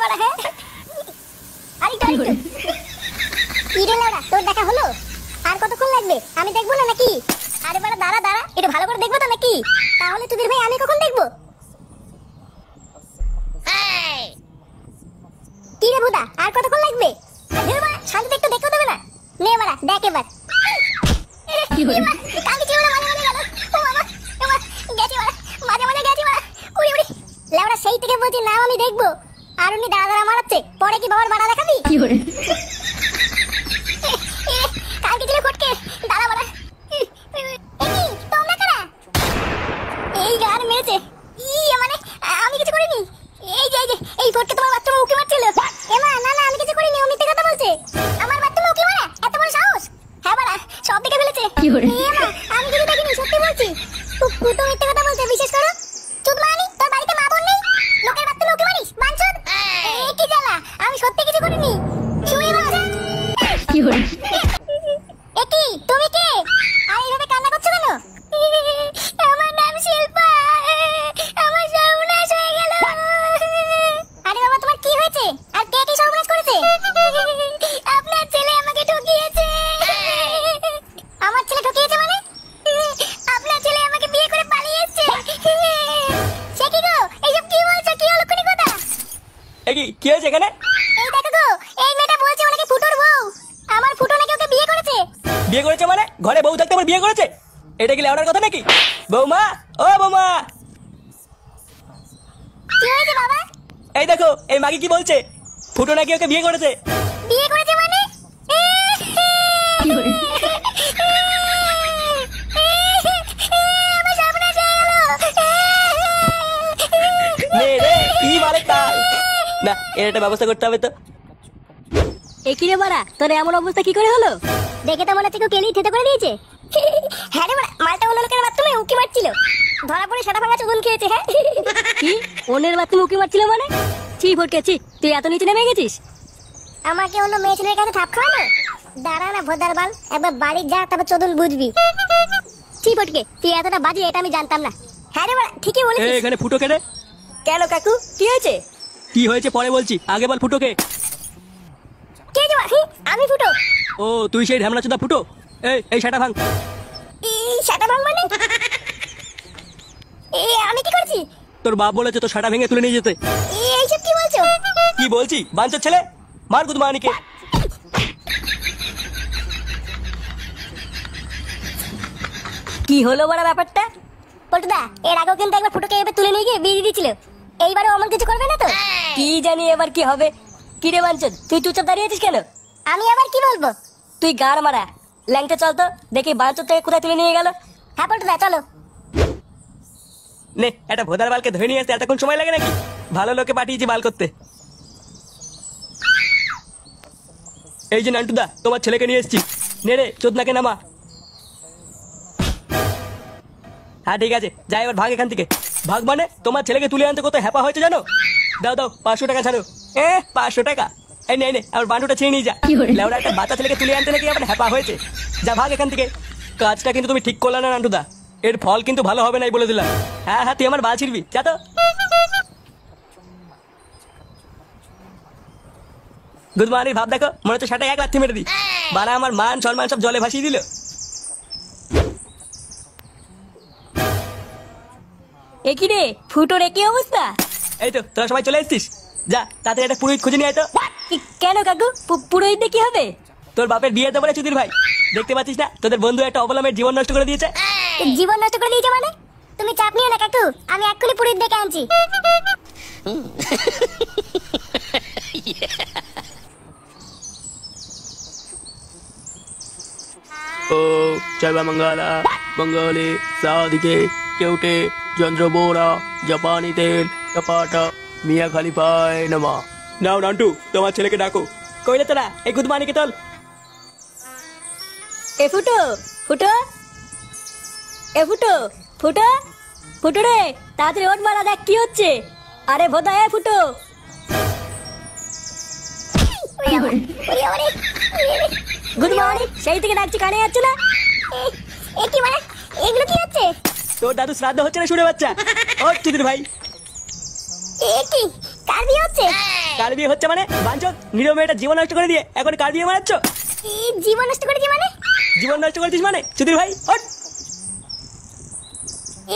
বাড়া হ্যাঁ আরেকটু কি রে লাউড়া তোর দেখা হলো? আর কতক্ষণ লাগবে? আমি দেখবো না নাকি? আরে বাড়া দাঁড়া দাঁড়া, একটু ভালো করে দেখবো তো নাকি? তাহলে তোদের ভাই আমি কখন দেখবো? কি রে বুদা, আর কতক্ষণ লাগবে? শান্তি একটু দেখতে দেবে না? নে মারা দেখ এবার। কি হলো? কালকে ছিল না মাঝে গেল। ও বাবা, ও বাবা, গেছি মারা, মাঝে গেছি মারা। উড়ি উড়ি। লেওড়া সেই থেকে বলছি নাও আমি দেখবো। আর উনি দাঁড়া দাঁড়া মারাচ্ছে। পরে কি বাবার বাড়া দেখাবি? কি হলো? কালকে ছিল ফটকে, দাঁড়া মারা। এই তোমরা কারা? এই গান মেরেছে। মানে আমি কিছু করিনি। এই ফটকে তোমার বাচ্চা উকি মারছিল। এমা না আমি কিছু করিনি, ও মিথ্যে কথা বলছে। আমার বাচ্চা উকি মারা এত বড় সাহস? হ্যাঁ বাড়া, সব দেখে ফেলেছে। এমা আমি কিছু দেখিনি, সত্যি বলছি। কুতো মিথ্যে কথা বলছে, বিশ্বাস করো। চুপ মানি, তোর বাড়িতে মা বোন নেই? লোকের বাচ্চা উকি মারিস বাঞ্চদ? কি জ্বালা, আমি সত্যি কিছু করিনি। শুয়ে বাজা। কি হলো? একি তুমি কে? আর এইভাবে কান্না করছো কেন? আমার নাম শিল্পা, আমার সর্বনাশ হয়ে গেল। আরে বাবা তোমার কি হয়েছে? আর কে কি সর্বনাশ করেছে? আপনার ছেলে আমাকে ঠকিয়েছে। আমার ছেলে ঠকিয়েছে মানে? আপনার ছেলে আমাকে বিয়ে করে পালিয়ে এসেছে। সে কি গো, এইসব কি বলছো? কি হলো কোনি কথা? কি হয়েছে এখানে? এই দেখো গো, এই মেয়েটা বলছে ও নাকি ফুটোর বউ। আমার ফুটো নাকি ওকে বিয়ে করেছে। বিয়ে করেছে মানে? ঘরে বউ থাকতে আবার বিয়ে করেছে? এটা কি লেওড়ার কথা নাকি? বৌমা, ও বৌমা। কি হয়েছে বাবা? এই দেখো, এই মাগি কি বলছে, ফুটো নাকি ওকে বিয়ে করেছে। বিয়ে করেছে মানে? কি হলো? আমার সর্বনাশ হয়ে গেল। নে রে, কি মারে তাল। না, এর একটা ব্যবস্থা করতে হবে তো। একই রে বাড়া, তোর এমন অবস্থা কি করে হলো? দেখে তো মনে হচ্ছে কেউ কেলি থেতে করে দিয়েছে। হ্যাঁ রে বাড়া, মালটা অন্য লোকের বাথরুমে উকি মারছিল। ধরা পড়ে সেটা ভাঙা চুদন খেয়েছে। হ্যাঁ কি অন্যের বাথরুমে উকি মারছিল মানে? ছি ফটকেছি, তুই এত নিচে নেমে গেছিস? আমাকে অন্য মেয়ে ছেলের কাছে থাপ খাওয়ানো? দাঁড়া না ভোদার বাল, একবার বাড়ি যা, তারপর চোদন বুঝবি। ছি ফটকে, তুই এতটা বাজে এটা আমি জানতাম না। হ্যাঁ রে বাড়া, ঠিকই বলেছিস। এখানে ফুটো কেটে। কেন কাকু, কি হয়েছে? কি হয়েছে পরে বলছি, আগে বল ফুটোকে। কে যে আমি ফুটো? ও তুই সেই ঢ্যামনা চোদা ফুটো। এই সেটা ভাঙ। এই সেটা ভাঙ মানে? আমি কি করছি? তোর বাপ বলেছে তো সেটা ভেঙে তুলে নিয়ে যেতে। এইসব কি বলছো? কি বলছি, বাঞ্চোর ছেলে, মার গুদমানিকে। কি হলো বড় ব্যাপারটা? পল্টুদা, এর আগেও কিন্তু একবার ফুটোকে এভাবে তুলে নিয়ে গিয়ে বিয়ে দিয়েছিল। এইবারও অমন কিছু করবে না তো? কি জানি এবার কি হবে। কি রে বাঞ্চদ, তুই চুপচাপ দাঁড়িয়ে আছিস কেন? আমি আবার কি বলবো? তুই গাড় মারা, ল্যাংটা চল তো দেখি বাঞ্চদ থেকে কোথায় তুলে নিয়ে গেল। হ্যাঁ পল্টুদা চলো। নে, একটা ভোদার বালকে ধরে নিয়ে আসতে এতক্ষণ সময় লাগে নাকি? ভালো লোকে পাঠিয়েছি বাল করতে। এই যে নান্টুদা, তোমার ছেলেকে নিয়ে এসেছি। নে রে, চোদনাকে নামা। হ্যাঁ ঠিক আছে, যাই এবার ভাগ এখান থেকে। ভাগ মানে তোমার ছেলেকে তুলে আনতে কত হ্যাপা হয়েছে জানো? দাও 500 টাকা ছাড়ো। 500 টাকা? এই নে আমার বান্ডুটা ছিঁড়ে নিয়ে যা। লেওড়া একটা বাচ্চা ছেলেকে তুলে আনতে নাকি আবার হ্যাপা হয়েছে? যা ভাগ এখান থেকে। কাজটা কিন্তু তুমি ঠিক করলে না নান্টুদা, এর ফল কিন্তু ভালো হবে নাই বলে দিলাম। হ্যাঁ তুই আমার বাল ছিড়বি, যা তো। গুড মর্নিং, ভাব দেখো, মনে হচ্ছে সেটা এক লাথি মেরে দি। বানা আমার মান সম্মান সব জলে ভাসিয়ে দিল। একই রে ফুটোর একই অবস্থা? এই তো তোরা সবাই চলে এসেছিস, যা তাড়াতাড়ি একটা পুরোহিত খুঁজে নিয়ে আয় তো। কেন কাকু, পুরোহিত দিয়ে কি হবে? তোর বাপের বিয়ে দেবো রে চুদির ভাই, দেখতে পাচ্ছিস না তোদের বন্ধু একটা অবলম্বের জীবন নষ্ট করে দিয়েছে। জীবন নষ্ট করে দিয়েছে মানে? তুমি চাপ নিও না কাকু, আমি এক্ষুনি পুরীর দেখে আনছি। ও জয়মঙ্গলা মঙ্গলে সাদিকে কেউটে চন্দ্রবোরা জাপানি তেল কপাটা মিয়া খালিফায় নমা। নাও নান্টু, তোমার ছেলেকে ডাকো। কইলে তোরা এই গুদমানিকে তোল। এ ফুটো, ফুটো, এ ফুটো, ফুটো, ফুটো রে, তাড়াতাড়ি ওঠ মারা, দেখ কি হচ্ছে। আরে ভোদা, এ ফুটো। গুড মর্নিং, সেই থেকে ডাকছি, কানে যাচ্ছে না? কি মানে এগুলো কি হচ্ছে? তোর দাদু শ্রাদ্ধ হচ্ছে না শুনে বাচ্চা। ও চুদির ভাই, কি কার বিয়ে হচ্ছে? কার বিয়ে হচ্ছে মানে বাঞ্চত নিরীহ মেয়েটা জীবন নষ্ট করে দিয়ে এখন কার বিয়ে মারাচ্ছ? জীবন নষ্ট করেছি মানে? জীবন নষ্ট করেছিস মানে চুদির ভাই হট।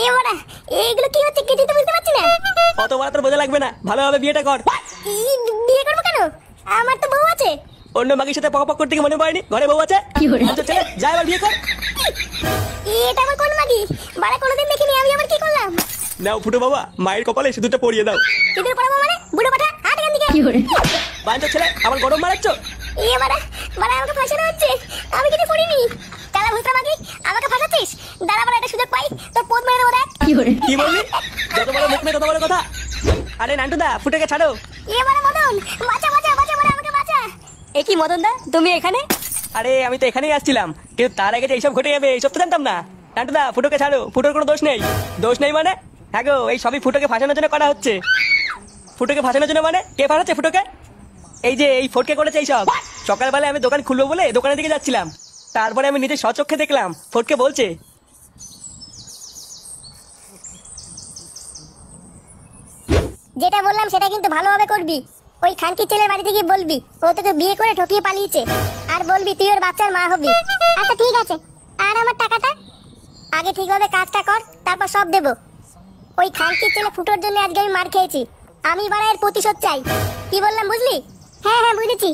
এ বাড়া এইগুলো কি হচ্ছে কিছুই তো বুঝতে পারছি না। অত বড় তোর বোঝা লাগবে না, ভালোভাবে বিয়েটা কর। বিয়ে করবো কেন? আমার তো বউ আছে। অন্য মাগির সাথে পক পক করতে মনে পড়েনি ঘরে বউ আছে? বাঞ্চত ছেলে যা এবার বিয়ে কর। এটা আমার কোন মাগি? বাড়া কোনোদিন দেখিনি, আমি আবার কি করলাম? নাও ফুটো বাবা, মায়ের কপালে সিঁদুরটা পরিয়ে দাও। সিঁদুর পরাবো মানে? বুড়ো পাঠা হাট এখান থেকে। বাঞ্চত ছেলে আমার গরম মারাচ্ছ? বাড়া বাড়া আমাকে ফাঁসানো হচ্ছে, আমি কিছু করিনি। চালা ভুসরা মাগি আমাকে ফাঁসাচ্ছিস? দাঁড়া বাড়া একটা সুযোগ পাই তোর পোদ মেরে দেবো দেখ। কি বললি? যত বড় মুখ নেই তত বড় কথা। আরে নান্টুদা ফুটোকে ছাড়ো। বাড়া মদন বাঁচা বাঁচা বাঁচা বাড়া আমাকে বাঁচা। এ কি মদন দা, তুমি এখানে? আরে আমি তো এখানেই আসছিলাম, কিন্তু তার আগে যে এইসব ঘটে যাবে এইসব তো জানতাম না। নান্টুদা ফুটোকে ছাড়ো, ফুটোর কোনো দোষ নেই। দোষ নেই মানে? হ্যাঁ গো, এই সবই ফুটোকে ফাঁসানোর জন্য করা হচ্ছে। ফুটোকে ফাঁসানোর জন্য মানে কে ফাঁসাচ্ছে ফুটোকে? এই যে এই ফটকে করেছে এইসব। সকালবেলায় আমি দোকান খুলবো বলে দোকানের দিকে যাচ্ছিলাম, তারপরে আমি নিজে স্বচক্ষে দেখলাম ফটকে বলছে। যেটা বললাম সেটা কিন্তু ভালোভাবে করবি। ওই খানকির ছেলের বাড়ি থেকে বলবি ও তোকে বিয়ে করে ঠকিয়ে পালিয়েছে, আর বলবি তুই ওর বাচ্চার মা হবি। আচ্ছা ঠিক আছে, আর আমার টাকাটা? আগে ঠিকভাবে কাজটা কর, তারপর সব দেবো। ওই খানকির ছেলে ফুটোর জন্য আজকে আমি মার খেয়েছি, আমি বাড়া এর প্রতিশোধ চাই। কি বললাম বুঝলি? হ্যাঁ হ্যাঁ বুঝেছি।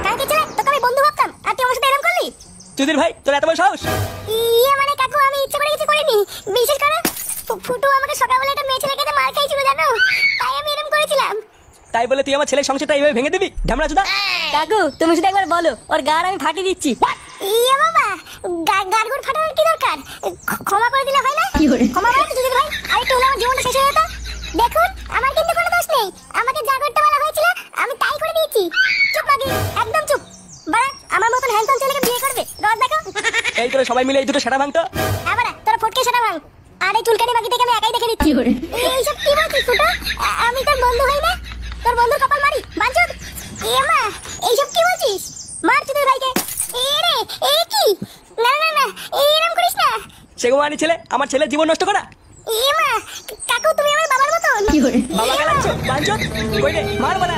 খানকির ছেলে তোকে আমি বন্ধু ভাবতাম, আর তুই আমার সাথে এরকম করলি? চুদির ভাই তোর এত বড় সাহস? মানে কাকু আমি ইচ্ছে করে কিছু করিনি। বিশেষ করে ফুটু আমাকে সকালবেলা একটা মেয়ে ছেলেকে মার খাইছিল জানো, তাই আমি এরকম করেছিলাম। তাই বলে তুই আমার ছেলের সংসারটা এইভাবে ভেঙে দিবি ঢামড়া চুদা? কাকু তুমি শুধু একবার বলো, ওর গাড় আমি ফাটিয়ে দিচ্ছি। বাবা গাড়গুড় ফাটানোর কি দরকার? ক্ষমা করে দিলে হয় না? ক্ষমা করে তো দিদি ভাই, আর একটু হলে আমার জীবনটা শেষ হয়ে যেত। দেখুন আমার কিন্তু কোনো দোষ নেই, আমাকে যা করতে বলা হয়েছিল আমি তাই করে দিয়েছি। চুপ মাগি, একদম চুপ। বাড়া আমার মতন হ্যান্ডসাম ছেলেকে বিয়ে করবে? রদ দেখো। এই তোরা সবাই মিলে এই দুটো সেটা ভাঙতো। বাড়া তোর ফটকে সেটা ভাঙ, আর এই চুলকানি বাকি থেকে আমি একাই দেখে নিচ্ছি। এইসব কি বলছিস ফুটো? আমি তোর বন্ধু হই না? তোর বন্ধুর কপাল মারি বাঞ্চুদ। মা এইসব কি বলছিস? মার চুদির ভাইকে। রে এ কি? না না না এরকম করিস না। সেগুমানি ছেলে আমার ছেলের জীবন নষ্ট করা। মা কাকু তুমি আমার বাবার মতন। বাবা গেলাচ্ছ বাঞ্চত কই রে মার বানা।